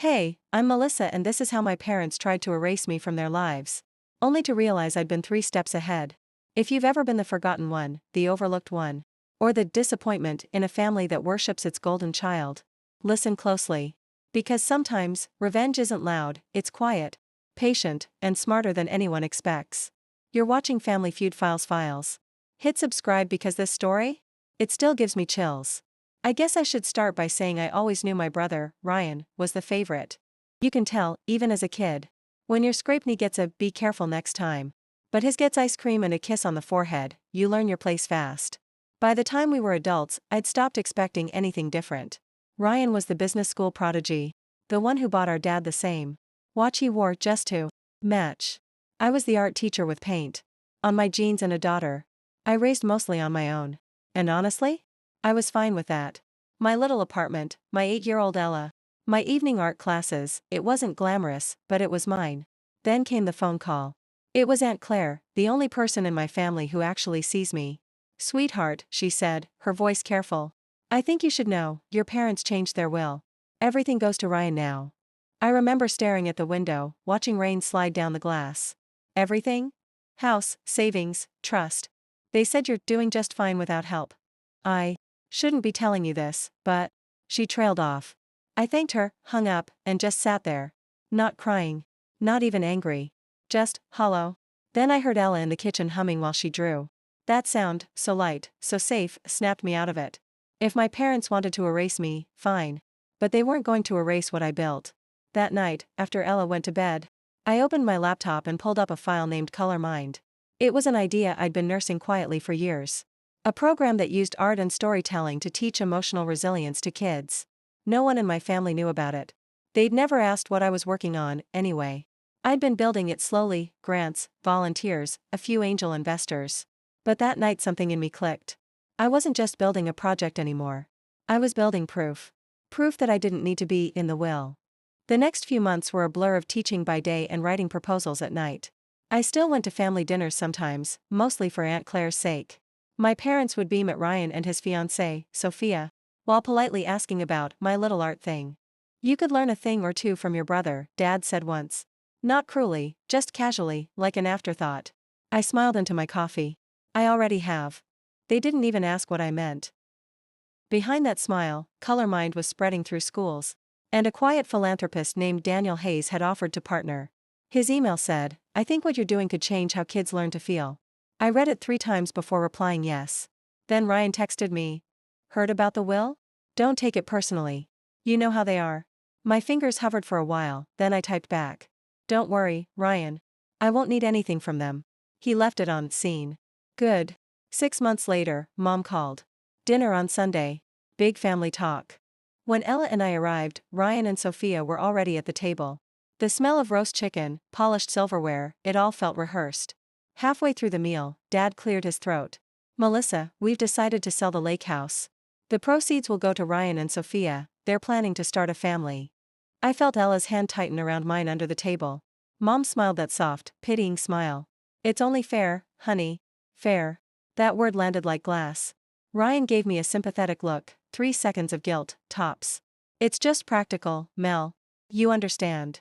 Hey, I'm Melissa and this is how my parents tried to erase me from their lives. Only to realize I'd been 3 steps ahead. If you've ever been the forgotten one, the overlooked one, or the disappointment in a family that worships its golden child, listen closely. Because sometimes, revenge isn't loud, it's quiet, patient, and smarter than anyone expects. You're watching Family Feud Files. Hit subscribe because this story? It still gives me chills. I guess I should start by saying I always knew my brother, Ryan, was the favorite. You can tell, even as a kid. When your scrape knee gets a "be careful next time," but his gets ice cream and a kiss on the forehead, you learn your place fast. By the time we were adults, I'd stopped expecting anything different. Ryan was the business school prodigy. The one who bought our dad the same watch he wore just to match. I was the art teacher with paint on my jeans and a daughter I raised mostly on my own. And honestly, I was fine with that. My little apartment, my 8-year-old Ella, my evening art classes, it wasn't glamorous, but it was mine. Then came the phone call. It was Aunt Claire, the only person in my family who actually sees me. "Sweetheart," she said, her voice careful. "I think you should know, your parents changed their will. Everything goes to Ryan now." I remember staring at the window, watching rain slide down the glass. "Everything? House, savings, trust. They said you're doing just fine without help. I shouldn't be telling you this, but..." She trailed off. I thanked her, hung up, and just sat there. Not crying. Not even angry. Just hollow. Then I heard Ella in the kitchen humming while she drew. That sound, so light, so safe, snapped me out of it. If my parents wanted to erase me, fine. But they weren't going to erase what I built. That night, after Ella went to bed, I opened my laptop and pulled up a file named Color Mind. It was an idea I'd been nursing quietly for years. A program that used art and storytelling to teach emotional resilience to kids. No one in my family knew about it. They'd never asked what I was working on, anyway. I'd been building it slowly, grants, volunteers, a few angel investors. But that night something in me clicked. I wasn't just building a project anymore. I was building proof. Proof that I didn't need to be in the will. The next few months were a blur of teaching by day and writing proposals at night. I still went to family dinners sometimes, mostly for Aunt Claire's sake. My parents would beam at Ryan and his fiancée, Sophia, while politely asking about my little art thing. "You could learn a thing or two from your brother," Dad said once. Not cruelly, just casually, like an afterthought. I smiled into my coffee. "I already have." They didn't even ask what I meant. Behind that smile, Color Mind was spreading through schools. And a quiet philanthropist named Daniel Hayes had offered to partner. His email said, "I think what you're doing could change how kids learn to feel." I read it 3 times before replying yes. Then Ryan texted me. "Heard about the will? Don't take it personally. You know how they are." My fingers hovered for a while, then I typed back. "Don't worry, Ryan. I won't need anything from them." He left it on scene. Good. 6 months later, Mom called. Dinner on Sunday. Big family talk. When Ella and I arrived, Ryan and Sophia were already at the table. The smell of roast chicken, polished silverware, it all felt rehearsed. Halfway through the meal, Dad cleared his throat. "Melissa, we've decided to sell the lake house. The proceeds will go to Ryan and Sophia, they're planning to start a family." I felt Ella's hand tighten around mine under the table. Mom smiled that soft, pitying smile. "It's only fair, honey. Fair." That word landed like glass. Ryan gave me a sympathetic look, 3 seconds of guilt, tops. "It's just practical, Mel. You understand."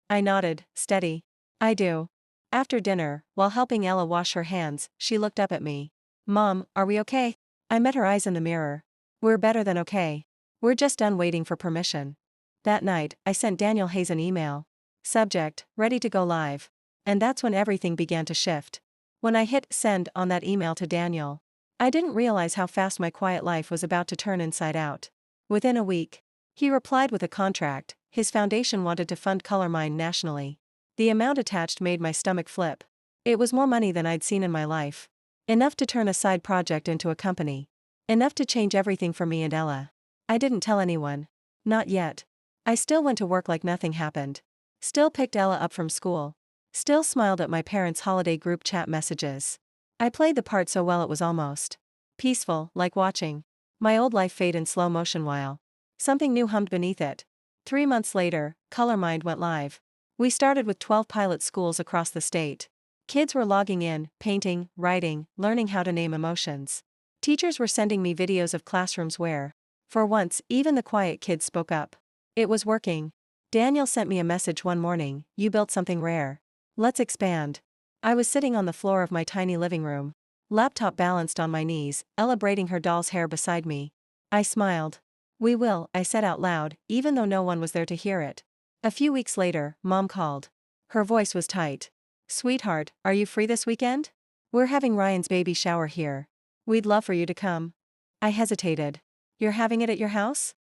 I nodded, steady. "I do." After dinner, while helping Ella wash her hands, she looked up at me. "Mom, are we okay?" I met her eyes in the mirror. "We're better than okay. We're just done waiting for permission." That night, I sent Daniel Hayes an email. Subject, "Ready to go live." And that's when everything began to shift. When I hit send on that email to Daniel, I didn't realize how fast my quiet life was about to turn inside out. Within a week, he replied with a contract. His foundation wanted to fund Color Mind nationally. The amount attached made my stomach flip. It was more money than I'd seen in my life. Enough to turn a side project into a company. Enough to change everything for me and Ella. I didn't tell anyone. Not yet. I still went to work like nothing happened. Still picked Ella up from school. Still smiled at my parents' holiday group chat messages. I played the part so well it was almost peaceful, like watching my old life fade in slow motion while something new hummed beneath it. 3 months later, Color Mind went live. We started with 12 pilot schools across the state. Kids were logging in, painting, writing, learning how to name emotions. Teachers were sending me videos of classrooms where, for once, even the quiet kids spoke up. It was working. Daniel sent me a message one morning, you built something rare. Let's expand. I was sitting on the floor of my tiny living room. Laptop balanced on my knees, Ella braiding her doll's hair beside me. I smiled. We will, I said out loud, even though no one was there to hear it. A few weeks later, Mom called. Her voice was tight. Sweetheart, are you free this weekend? We're having Ryan's baby shower here. We'd love for you to come. I hesitated. You're having it at your house?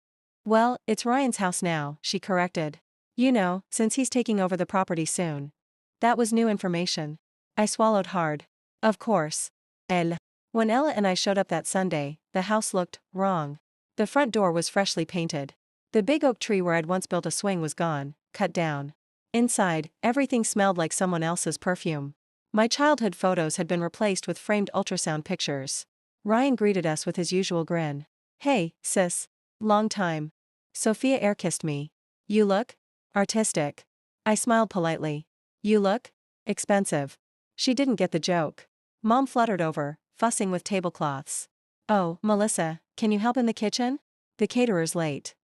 Well, it's Ryan's house now, she corrected. You know, since he's taking over the property soon. That was new information. I swallowed hard. Of course. When Ella and I showed up that Sunday, the house looked wrong. The front door was freshly painted. The big oak tree where I'd once built a swing was gone, cut down. Inside, everything smelled like someone else's perfume. My childhood photos had been replaced with framed ultrasound pictures. Ryan greeted us with his usual grin. Hey, sis. Long time. Sophia air kissed me. You look artistic. I smiled politely. You look expensive. She didn't get the joke. Mom fluttered over, fussing with tablecloths. Oh, Melissa, can you help in the kitchen? The caterer's late.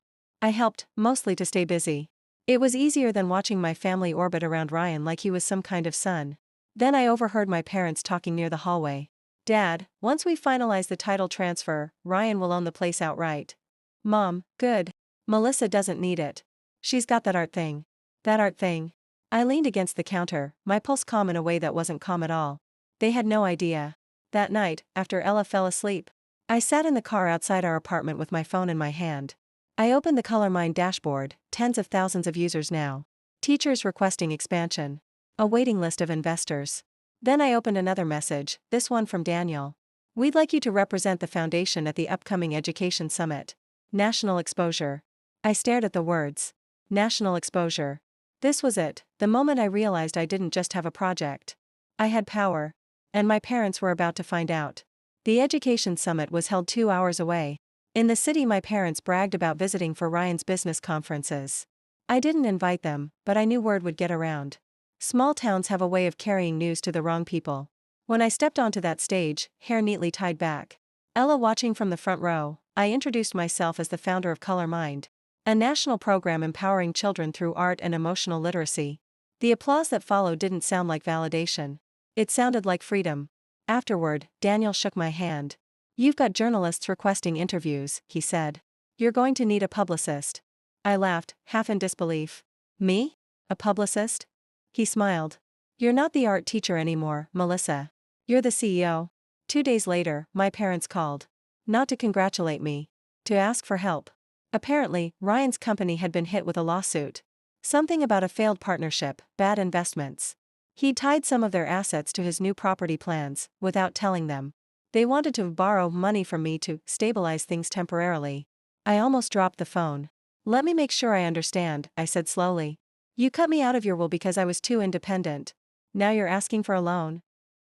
I helped, mostly to stay busy. It was easier than watching my family orbit around Ryan like he was some kind of son. Then I overheard my parents talking near the hallway. Dad, once we finalize the title transfer, Ryan will own the place outright. Mom, good. Melissa doesn't need it. She's got that art thing. That art thing. I leaned against the counter, my pulse calm in a way that wasn't calm at all. They had no idea. That night, after Ella fell asleep, I sat in the car outside our apartment with my phone in my hand. I opened the ColorMind dashboard, tens of thousands of users now. Teachers requesting expansion. A waiting list of investors. Then I opened another message, this one from Daniel. We'd like you to represent the foundation at the upcoming Education Summit. National exposure. I stared at the words. National exposure. This was it, the moment I realized I didn't just have a project. I had power. And my parents were about to find out. The Education Summit was held 2 hours away. In the city my parents bragged about visiting for Ryan's business conferences. I didn't invite them, but I knew word would get around. Small towns have a way of carrying news to the wrong people. When I stepped onto that stage, hair neatly tied back, Ella watching from the front row, I introduced myself as the founder of ColorMind, a national program empowering children through art and emotional literacy. The applause that followed didn't sound like validation. It sounded like freedom. Afterward, Daniel shook my hand. You've got journalists requesting interviews, he said. You're going to need a publicist. I laughed, half in disbelief. Me? A publicist? He smiled. You're not the art teacher anymore, Melissa. You're the CEO. 2 days later, my parents called. Not to congratulate me. To ask for help. Apparently, Ryan's company had been hit with a lawsuit. Something about a failed partnership, bad investments. He'd tied some of their assets to his new property plans, without telling them. They wanted to borrow money from me to stabilize things temporarily. I almost dropped the phone. Let me make sure I understand, I said slowly. You cut me out of your will because I was too independent. Now you're asking for a loan?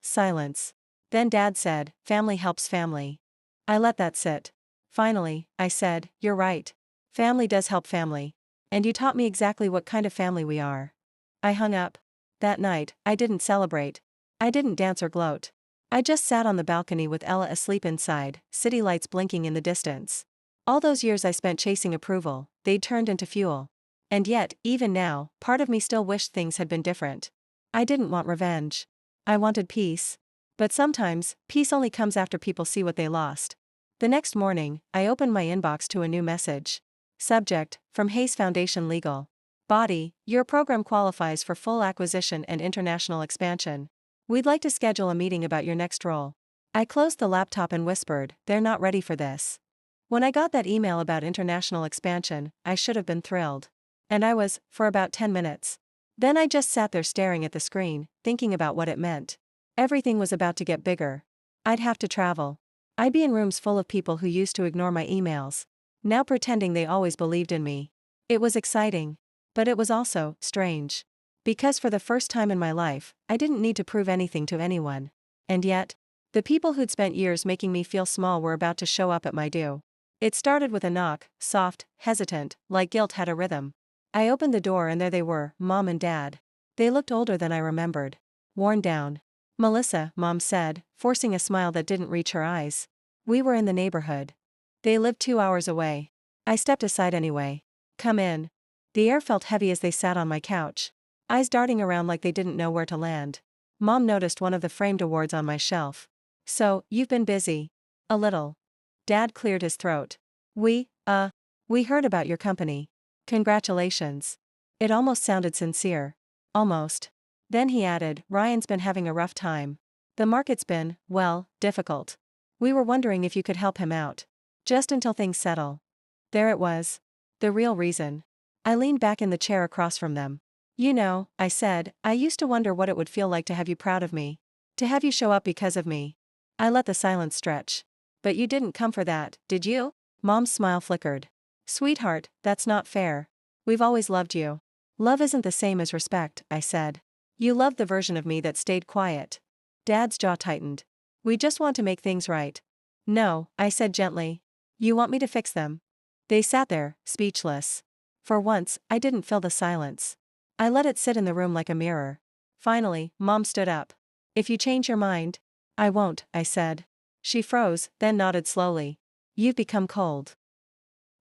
Silence. Then Dad said, family helps family. I let that sit. Finally, I said, you're right. Family does help family. And you taught me exactly what kind of family we are. I hung up. That night, I didn't celebrate. I didn't dance or gloat. I just sat on the balcony with Ella asleep inside, city lights blinking in the distance. All those years I spent chasing approval, they'd turned into fuel. And yet, even now, part of me still wished things had been different. I didn't want revenge. I wanted peace. But sometimes, peace only comes after people see what they lost. The next morning, I opened my inbox to a new message. Subject, from Hayes Foundation Legal. Body, your program qualifies for full acquisition and international expansion. We'd like to schedule a meeting about your next role. I closed the laptop and whispered, they're not ready for this. When I got that email about international expansion, I should have been thrilled. And I was, for about 10 minutes. Then I just sat there staring at the screen, thinking about what it meant. Everything was about to get bigger. I'd have to travel. I'd be in rooms full of people who used to ignore my emails, now pretending they always believed in me. It was exciting. But it was also strange. Because for the first time in my life, I didn't need to prove anything to anyone. And yet, the people who'd spent years making me feel small were about to show up at my due. It started with a knock, soft, hesitant, like guilt had a rhythm. I opened the door and there they were, Mom and Dad. They looked older than I remembered. Worn down. Melissa, Mom said, forcing a smile that didn't reach her eyes. We were in the neighborhood. They lived 2 hours away. I stepped aside anyway. Come in. The air felt heavy as they sat on my couch, eyes darting around like they didn't know where to land. Mom noticed one of the framed awards on my shelf. "So, you've been busy." "A little." Dad cleared his throat. We heard about your company. Congratulations." It almost sounded sincere. Almost. Then he added, "Ryan's been having a rough time. The market's been, well, difficult. We were wondering if you could help him out. Just until things settle." There it was. The real reason. I leaned back in the chair across from them. "You know," I said, "I used to wonder what it would feel like to have you proud of me. To have you show up because of me." I let the silence stretch. "But you didn't come for that, did you?" Mom's smile flickered. "Sweetheart, that's not fair. We've always loved you." "Love isn't the same as respect," I said. "You loved the version of me that stayed quiet." Dad's jaw tightened. "We just want to make things right." "No," I said gently. "You want me to fix them." They sat there, speechless. For once, I didn't fill the silence. I let it sit in the room like a mirror. Finally, Mom stood up. "If you change your mind." "I won't," I said. She froze, then nodded slowly. "You've become cold."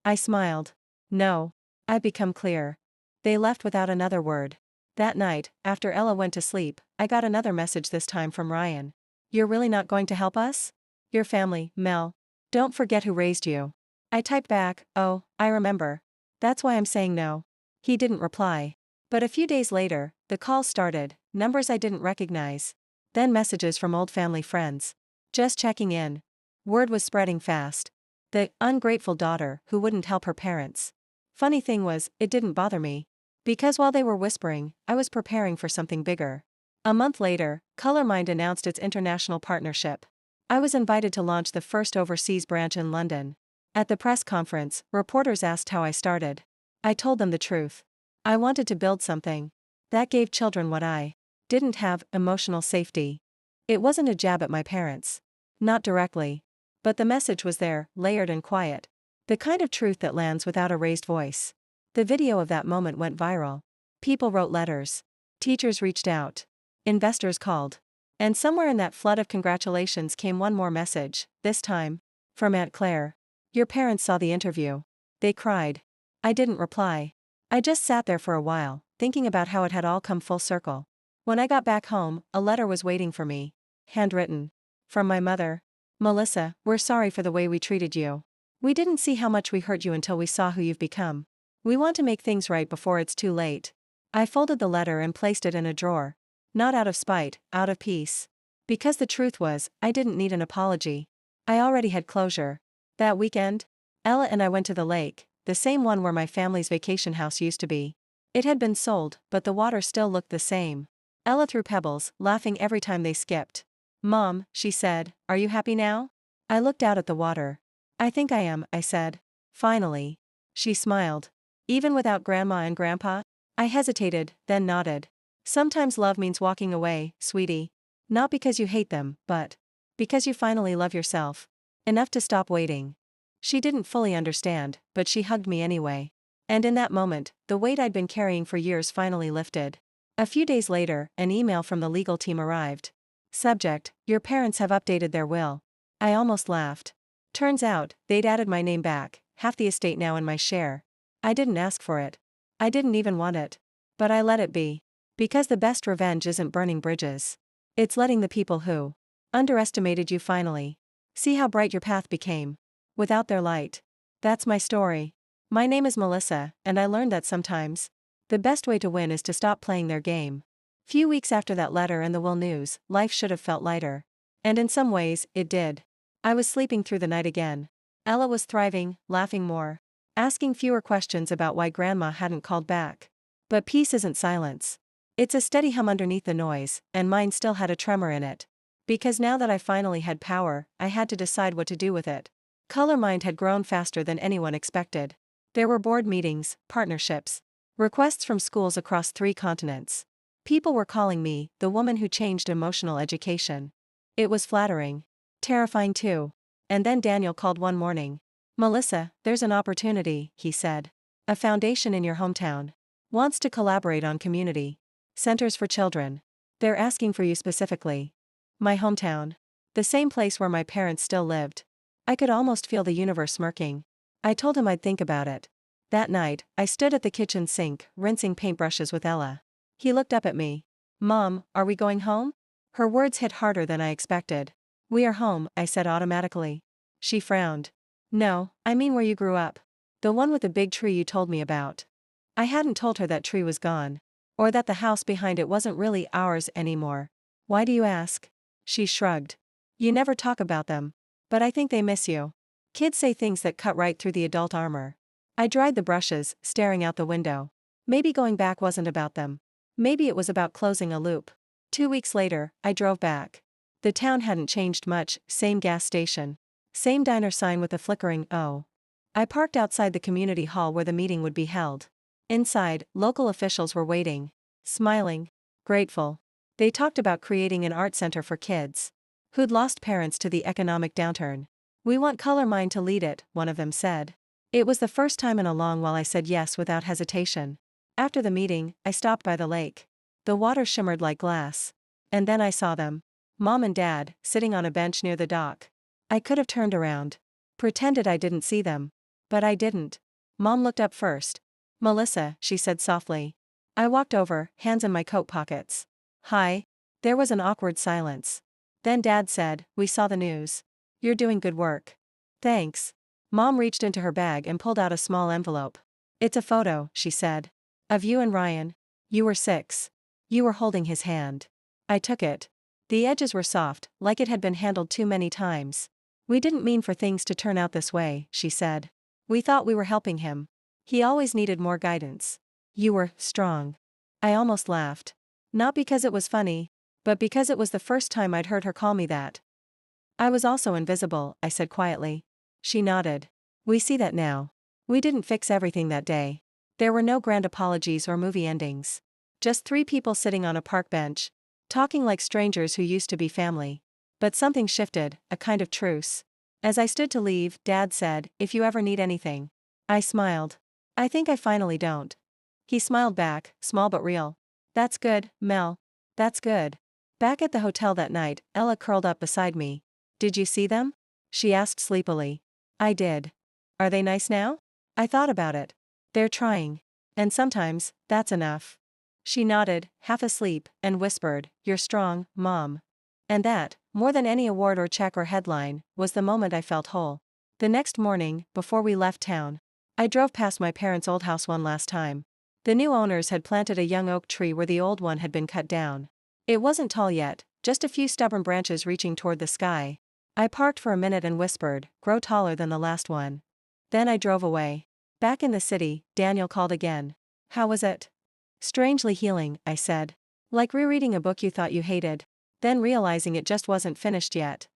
I smiled. "No. I've become clear." They left without another word. That night, after Ella went to sleep, I got another message, this time from Ryan. "You're really not going to help us? Your family, Mel. Don't forget who raised you." I typed back, "Oh, I remember. That's why I'm saying no." He didn't reply. But a few days later, the calls started, numbers I didn't recognize. Then messages from old family friends. Just checking in. Word was spreading fast. The ungrateful daughter who wouldn't help her parents. Funny thing was, it didn't bother me. Because while they were whispering, I was preparing for something bigger. A month later, Colormind announced its international partnership. I was invited to launch the first overseas branch in London. At the press conference, reporters asked how I started. I told them the truth. I wanted to build something that gave children what I didn't have: emotional safety. It wasn't a jab at my parents. Not directly. But the message was there, layered and quiet. The kind of truth that lands without a raised voice. The video of that moment went viral. People wrote letters. Teachers reached out. Investors called. And somewhere in that flood of congratulations came one more message, this time from Aunt Claire. "Your parents saw the interview. They cried." I didn't reply. I just sat there for a while, thinking about how it had all come full circle. When I got back home, a letter was waiting for me. Handwritten. From my mother. "Melissa, we're sorry for the way we treated you. We didn't see how much we hurt you until we saw who you've become. We want to make things right before it's too late." I folded the letter and placed it in a drawer. Not out of spite, out of peace. Because the truth was, I didn't need an apology. I already had closure. That weekend, Ella and I went to the lake, the same one where my family's vacation house used to be. It had been sold, but the water still looked the same. Ella threw pebbles, laughing every time they skipped. "Mom," she said, "are you happy now?" I looked out at the water. "I think I am," I said. "Finally." She smiled. "Even without Grandma and Grandpa?" I hesitated, then nodded. "Sometimes love means walking away, sweetie. Not because you hate them, but because you finally love yourself. Enough to stop waiting." She didn't fully understand, but she hugged me anyway. And in that moment, the weight I'd been carrying for years finally lifted. A few days later, an email from the legal team arrived. Subject: "Your parents have updated their will." I almost laughed. Turns out, they'd added my name back, half the estate now in my share. I didn't ask for it. I didn't even want it. But I let it be. Because the best revenge isn't burning bridges. It's letting the people who underestimated you finally see how bright your path became. Without their light. That's my story. My name is Melissa, and I learned that sometimes the best way to win is to stop playing their game. Few weeks after that letter and the will news, life should have felt lighter. And in some ways, it did. I was sleeping through the night again. Ella was thriving, laughing more, asking fewer questions about why Grandma hadn't called back. But peace isn't silence. It's a steady hum underneath the noise, and mine still had a tremor in it. Because now that I finally had power, I had to decide what to do with it. Colormind had grown faster than anyone expected. There were board meetings, partnerships, requests from schools across 3 continents. People were calling me the woman who changed emotional education. It was flattering. Terrifying too. And then Daniel called one morning. "Melissa, there's an opportunity," he said. "A foundation in your hometown wants to collaborate on community centers for children. They're asking for you specifically." My hometown. The same place where my parents still lived. I could almost feel the universe smirking. I told him I'd think about it. That night, I stood at the kitchen sink, rinsing paintbrushes with Ella. He looked up at me. Mom, are we going home? Her words hit harder than I expected. We are home, I said automatically. She frowned. No, I mean where you grew up. The one with the big tree you told me about. I hadn't told her that tree was gone. Or that the house behind it wasn't really ours anymore. Why do you ask? She shrugged. You never talk about them. But I think they miss you. Kids say things that cut right through the adult armor. I dried the brushes, staring out the window. Maybe going back wasn't about them. Maybe it was about closing a loop. 2 weeks later, I drove back. The town hadn't changed much, same gas station. Same diner sign with a flickering O. I parked outside the community hall where the meeting would be held. Inside, local officials were waiting. Smiling. Grateful. They talked about creating an art center for kids who'd lost parents to the economic downturn. We want Color Mind to lead it, one of them said. It was the first time in a long while I said yes without hesitation. After the meeting, I stopped by the lake. The water shimmered like glass. And then I saw them. Mom and Dad, sitting on a bench near the dock. I could have turned around. Pretended I didn't see them. But I didn't. Mom looked up first. Melissa, she said softly. I walked over, hands in my coat pockets. Hi. There was an awkward silence. Then Dad said, we saw the news. You're doing good work. Thanks. Mom reached into her bag and pulled out a small envelope. It's a photo, she said. Of you and Ryan. You were 6. You were holding his hand. I took it. The edges were soft, like it had been handled too many times. We didn't mean for things to turn out this way, she said. We thought we were helping him. He always needed more guidance. You were strong. I almost laughed. Not because it was funny, but because it was the first time I'd heard her call me that. I was also invisible, I said quietly. She nodded. We see that now. We didn't fix everything that day. There were no grand apologies or movie endings. Just 3 people sitting on a park bench, talking like strangers who used to be family. But something shifted, a kind of truce. As I stood to leave, Dad said, if you ever need anything. I smiled. I think I finally don't. He smiled back, small but real. That's good, Mel. That's good. Back at the hotel that night, Ella curled up beside me. Did you see them? She asked sleepily. I did. Are they nice now? I thought about it. They're trying. And sometimes, that's enough. She nodded, half asleep, and whispered, you're strong, Mom. And that, more than any award or check or headline, was the moment I felt whole. The next morning, before we left town, I drove past my parents' old house one last time. The new owners had planted a young oak tree where the old one had been cut down. It wasn't tall yet, just a few stubborn branches reaching toward the sky. I parked for a minute and whispered, grow taller than the last one. Then I drove away. Back in the city, Daniel called again. How was it? Strangely healing, I said. Like rereading a book you thought you hated, then realizing it just wasn't finished yet.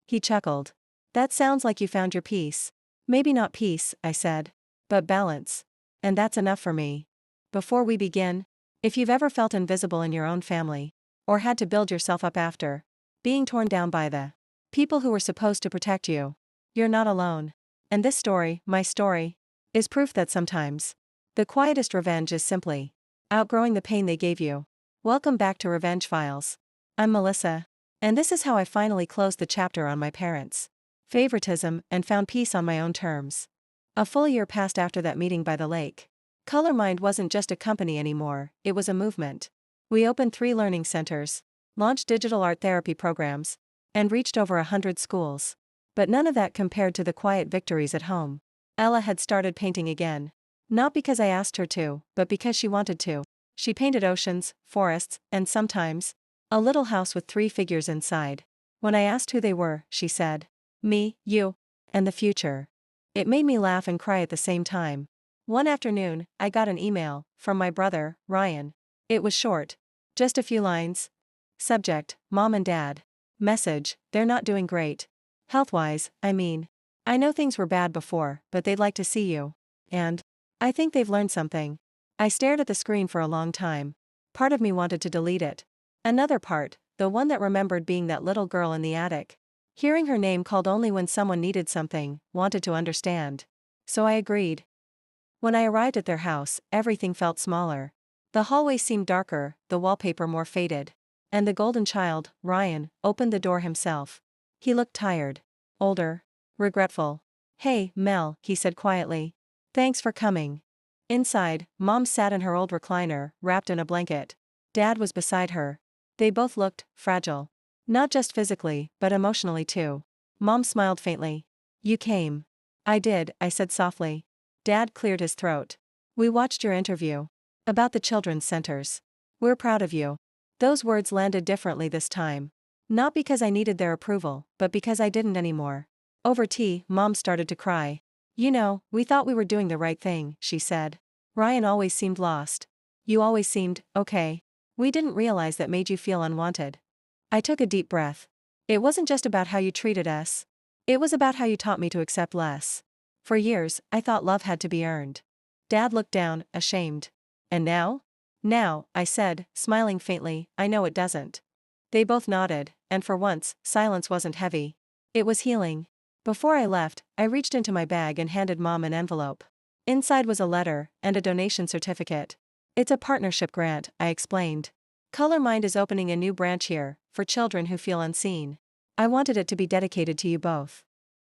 He chuckled. That sounds like you found your peace. Maybe not peace, I said. But balance. And that's enough for me. Before we begin, if you've ever felt invisible in your own family, or had to build yourself up after being torn down by the people who were supposed to protect you, you're not alone. And this story, my story, is proof that sometimes the quietest revenge is simply outgrowing the pain they gave you. Welcome back to Revenge Files. I'm Melissa. And this is how I finally closed the chapter on my parents' favoritism and found peace on my own terms. A full year passed after that meeting by the lake. Color Mind wasn't just a company anymore, it was a movement. We opened 3 learning centers, launched digital art therapy programs, and reached over 100 schools. But none of that compared to the quiet victories at home. Ella had started painting again. Not because I asked her to, but because she wanted to. She painted oceans, forests, and sometimes a little house with 3 figures inside. When I asked who they were, she said, me, you, and the future. It made me laugh and cry at the same time. One afternoon, I got an email from my brother, Ryan. It was short. Just a few lines. Subject, Mom and Dad. Message, they're not doing great. Health-wise, I mean. I know things were bad before, but they'd like to see you. And I think they've learned something. I stared at the screen for a long time. Part of me wanted to delete it. Another part, the one that remembered being that little girl in the attic. Hearing her name called only when someone needed something, wanted to understand. So I agreed. When I arrived at their house, everything felt smaller. The hallway seemed darker, the wallpaper more faded. And the golden child, Ryan, opened the door himself. He looked tired. Older. Regretful. Hey, Mel, he said quietly. Thanks for coming. Inside, Mom sat in her old recliner, wrapped in a blanket. Dad was beside her. They both looked fragile. Not just physically, but emotionally too. Mom smiled faintly. You came. I did, I said softly. Dad cleared his throat. We watched your interview. About the children's centers. We're proud of you. Those words landed differently this time. Not because I needed their approval, but because I didn't anymore. Over tea, Mom started to cry. You know, we thought we were doing the right thing, she said. Ryan always seemed lost. You always seemed okay. We didn't realize that made you feel unwanted. I took a deep breath. It wasn't just about how you treated us. It was about how you taught me to accept less. For years, I thought love had to be earned. Dad looked down, ashamed. And now? Now, I said, smiling faintly, I know it doesn't. They both nodded, and for once, silence wasn't heavy. It was healing. Before I left, I reached into my bag and handed Mom an envelope. Inside was a letter, and a donation certificate. It's a partnership grant, I explained. Color Mind is opening a new branch here, for children who feel unseen. I wanted it to be dedicated to you both.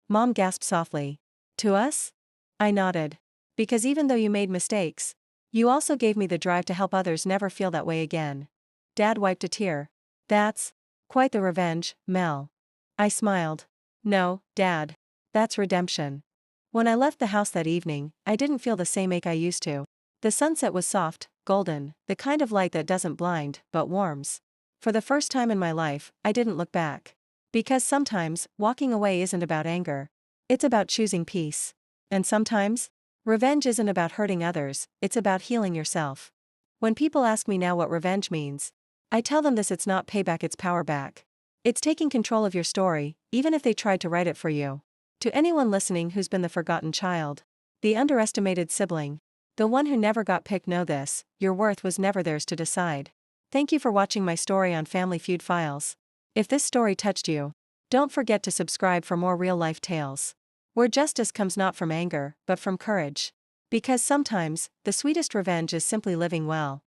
Mom gasped softly. To us? I nodded. Because even though you made mistakes, you also gave me the drive to help others never feel that way again. Dad wiped a tear. That's quite the revenge, Mel. I smiled. No, Dad. That's redemption. When I left the house that evening, I didn't feel the same ache I used to. The sunset was soft, golden, the kind of light that doesn't blind, but warms. For the first time in my life, I didn't look back. Because sometimes, walking away isn't about anger. It's about choosing peace. And sometimes, revenge isn't about hurting others, it's about healing yourself. When people ask me now what revenge means, I tell them this: it's not payback, it's power back. It's taking control of your story, even if they tried to write it for you. To anyone listening who's been the forgotten child, the underestimated sibling, the one who never got picked, know this: your worth was never theirs to decide. Thank you for watching my story on Family Feud Files. If this story touched you, don't forget to subscribe for more real-life tales, where justice comes not from anger, but from courage. Because sometimes, the sweetest revenge is simply living well.